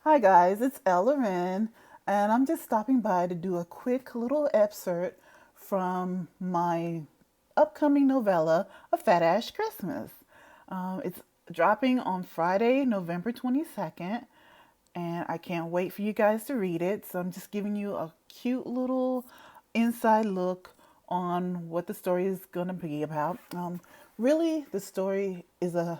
Hi guys, it's Ellen, and I'm just stopping by to do a quick little excerpt from my upcoming novella, A Fat Ash Christmas. It's dropping on Friday, November 22nd, and I can't wait for you guys to read it. So I'm just giving you a cute little inside look on what the story is going to be about. Really, the story is a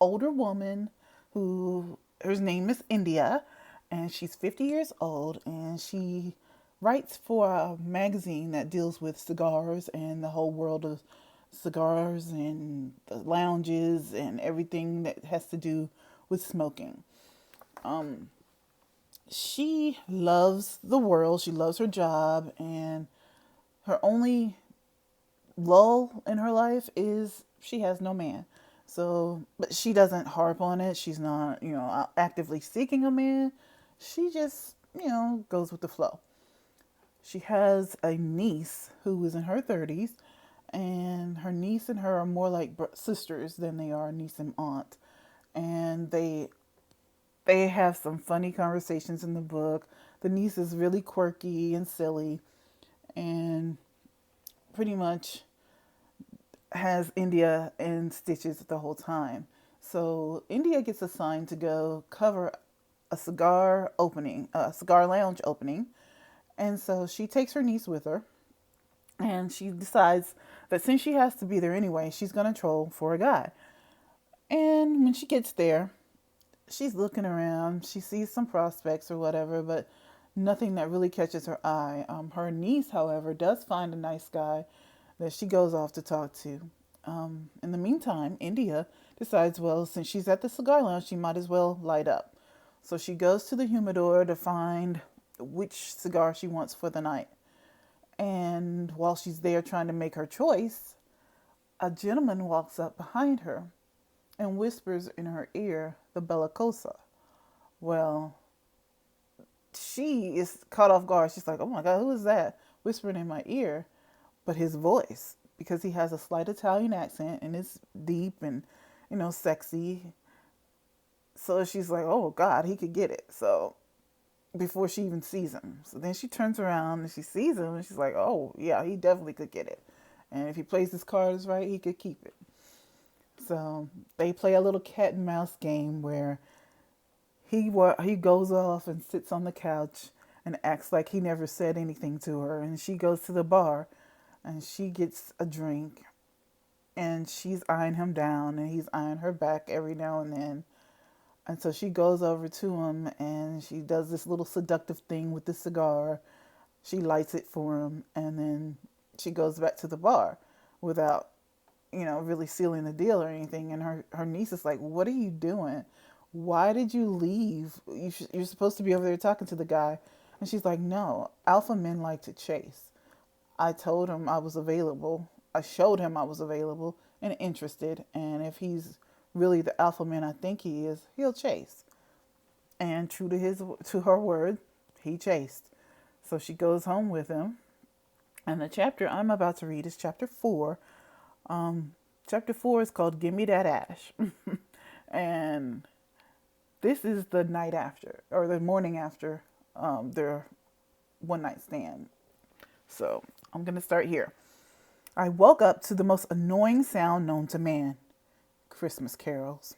older woman who her name is India, and she's 50 years old, and she writes for a magazine that deals with cigars and the whole world of cigars and the lounges and everything that has to do with smoking. She loves the world, she loves her job, and her only lull in her life is she has no man. So, but she doesn't harp on it. She's not, actively seeking a man. She just, goes with the flow. She has a niece who is in her 30s, and her niece and her are more like sisters than they are niece and aunt. And they have some funny conversations in the book. The niece is really quirky and silly, and pretty much has India in stitches the whole time. So India gets assigned to go cover a cigar opening, a cigar lounge opening. And so she takes her niece with her, and she decides that since she has to be there anyway, she's going to troll for a guy. And when she gets there, she's looking around. She sees some prospects or whatever, but nothing that really catches her eye. Her niece, however, does find a nice guy that she goes off to talk to. In the meantime, India decides, well, since she's at the cigar lounge, she might as well light up. So she goes to the humidor to find which cigar she wants for the night. And while she's there trying to make her choice, a gentleman walks up behind her and whispers in her ear the Bellicosa. Well, she is caught off guard. She's like, oh my God, who is that whispering in my ear? But his voice, because he has a slight Italian accent and it's deep and, sexy. So she's like, oh God, he could get it. So before she even sees him. So then she turns around and she sees him and she's like, oh yeah, he definitely could get it. And if he plays his cards right, he could keep it. So they play a little cat and mouse game where he goes off and sits on the couch and acts like he never said anything to her, and she goes to the bar and she gets a drink, and she's eyeing him down and he's eyeing her back every now and then. And so she goes over to him and she does this little seductive thing with the cigar. She lights it for him, and then she goes back to the bar without, really sealing the deal or anything. And her niece is like, what are you doing? Why did you leave? You're supposed to be over there talking to the guy. And she's like, no, alpha men like to chase. I told him I was available. I showed him I was available and interested. And if he's really the alpha man I think he is, he'll chase. And true to her word, he chased. So she goes home with him. And the chapter I'm about to read is chapter 4. Chapter 4 is called Gimme That Ash. And this is the night after, or the morning after their one night stand. So I'm going to start here. I woke up to the most annoying sound known to man, Christmas carols.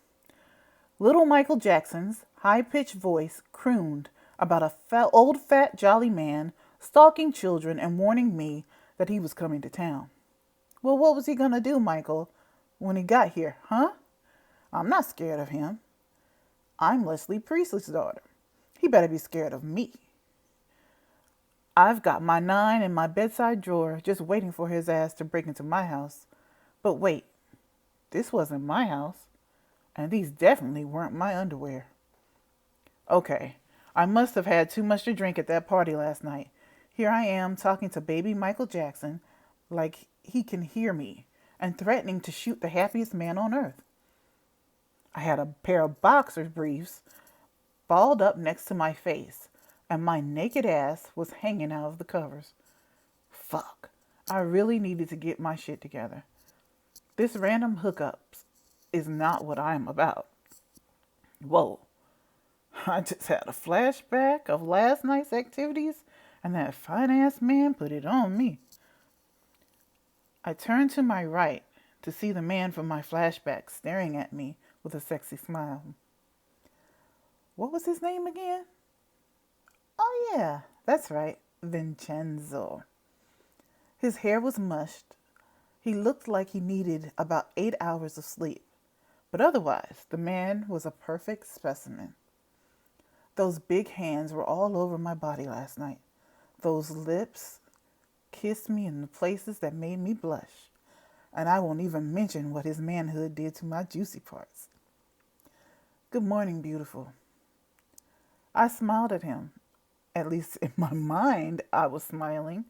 Little Michael Jackson's high-pitched voice crooned about a old fat jolly man stalking children and warning me that he was coming to town. Well, what was he going to do, Michael, when he got here, huh? I'm not scared of him. I'm Leslie Priestley's daughter. He better be scared of me. I've got my 9 in my bedside drawer just waiting for his ass to break into my house. But wait, this wasn't my house, and these definitely weren't my underwear. Okay, I must have had too much to drink at that party last night. Here I am talking to baby Michael Jackson like he can hear me and threatening to shoot the happiest man on earth. I had a pair of boxer briefs balled up next to my face, and my naked ass was hanging out of the covers. Fuck. I really needed to get my shit together. This random hookups is not what I'm about. Whoa. I just had a flashback of last night's activities, and that fine ass man put it on me. I turned to my right to see the man from my flashback staring at me with a sexy smile. What was his name again? Oh, yeah, that's right, Vincenzo. His hair was mushed. He looked like he needed about 8 hours of sleep, but otherwise, the man was a perfect specimen. Those big hands were all over my body last night. Those lips kissed me in the places that made me blush. And I won't even mention what his manhood did to my juicy parts. Good morning, beautiful. I smiled at him. At least in my mind, I was smiling.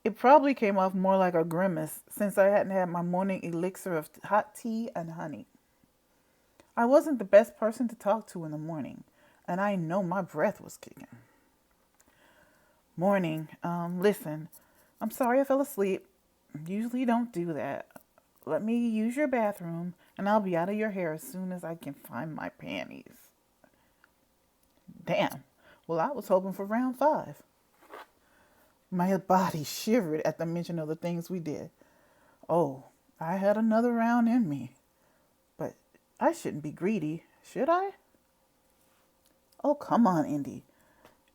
It probably came off more like a grimace since I hadn't had my morning elixir of hot tea and honey. I wasn't the best person to talk to in the morning, and I know my breath was kicking. Morning. Listen, I'm sorry I fell asleep. Usually don't do that. Let me use your bathroom, and I'll be out of your hair as soon as I can find my panties. Damn. Well, I was hoping for round 5. My body shivered at the mention of the things we did. Oh, I had another round in me. But I shouldn't be greedy, should I? Oh, come on, Indy.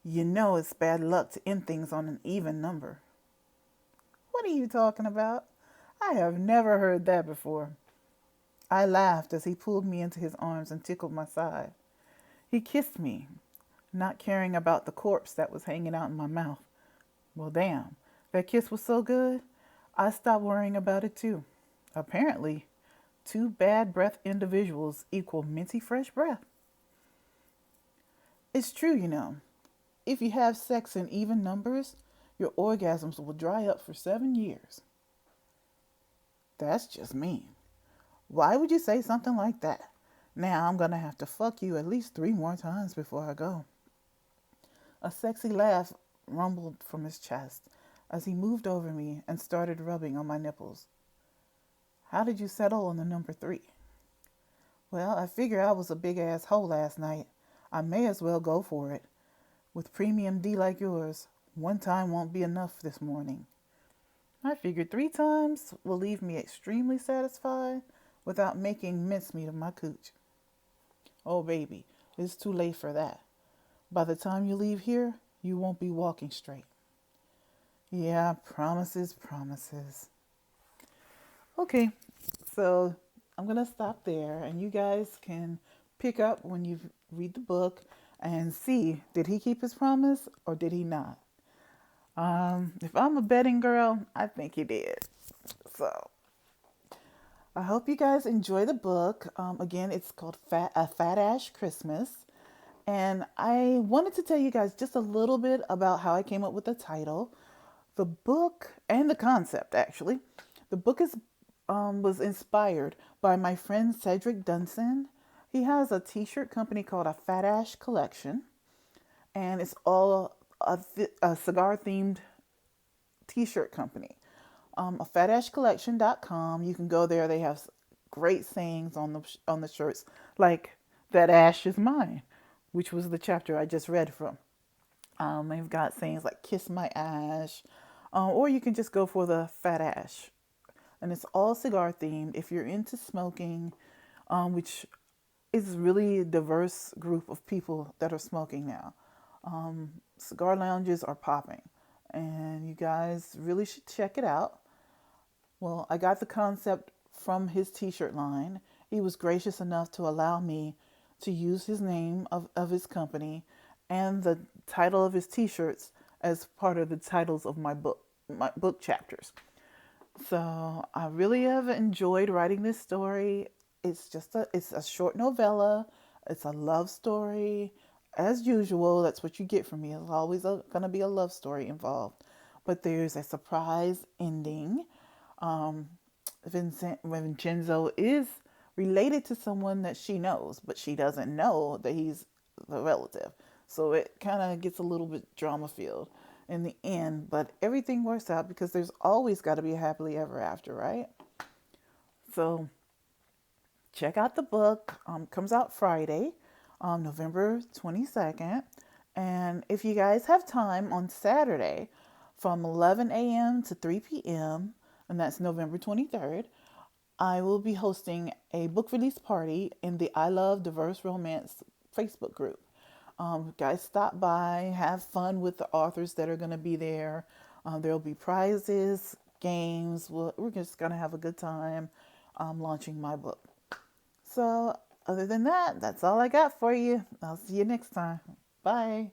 You know it's bad luck to end things on an even number. What are you talking about? I have never heard that before. I laughed as he pulled me into his arms and tickled my side. He kissed me, not caring about the corpse that was hanging out in my mouth. Well, damn, that kiss was so good, I stopped worrying about it too. Apparently, 2 bad breath individuals equal minty fresh breath. It's true, you know. If you have sex in even numbers, your orgasms will dry up for 7 years. That's just mean. Why would you say something like that? Now I'm gonna have to fuck you at least 3 more times before I go. A sexy laugh rumbled from his chest as he moved over me and started rubbing on my nipples. How did you settle on the number 3? Well, I figure I was a big ass hoe last night. I may as well go for it. With premium D like yours, 1 time won't be enough this morning. I figured 3 times will leave me extremely satisfied without making mincemeat of my cooch. Oh, baby, it's too late for that. By the time you leave here, you won't be walking straight. Yeah, promises, promises. Okay, so I'm going to stop there, and you guys can pick up when you read the book and see, did he keep his promise or did he not? If I'm a betting girl, I think he did. So I hope you guys enjoy the book. Again, it's called A Fat Ash Christmas. And I wanted to tell you guys just a little bit about how I came up with the title. The book and the concept, actually. The book was inspired by my friend Cedric Dunson. He has a t-shirt company called A Fat Ash Collection. And it's all a cigar-themed t-shirt company. Fatashcollection.com. You can go there. They have great sayings on the shirts, like "That ash is mine," which was the chapter I just read from. They've got sayings like "Kiss my ash," or you can just go for the fat ash, and it's all cigar themed. If you're into smoking, which is really a diverse group of people that are smoking now, cigar lounges are popping, and you guys really should check it out. Well, I got the concept from his t-shirt line. He was gracious enough to allow me to use his name of his company and the title of his t-shirts as part of the titles of my book chapters. So I really have enjoyed writing this story. It's a short novella. It's a love story. As usual, that's what you get from me. There's always going to be a love story involved. But there's a surprise ending. Vincenzo is related to someone that she knows, but she doesn't know that he's the relative. So it kind of gets a little bit drama filled in the end, but everything works out because there's always got to be a happily ever after, right? So check out the book. Comes out Friday. November 22nd. And if you guys have time on Saturday from 11 a.m. to 3 p.m., and that's November 23rd, I will be hosting a book release party in the I Love Diverse Romance Facebook group. Guys, stop by, have fun with the authors that are going to be there. There'll be prizes, games. We're just going to have a good time launching my book. So, other than that, that's all I got for you. I'll see you next time. Bye.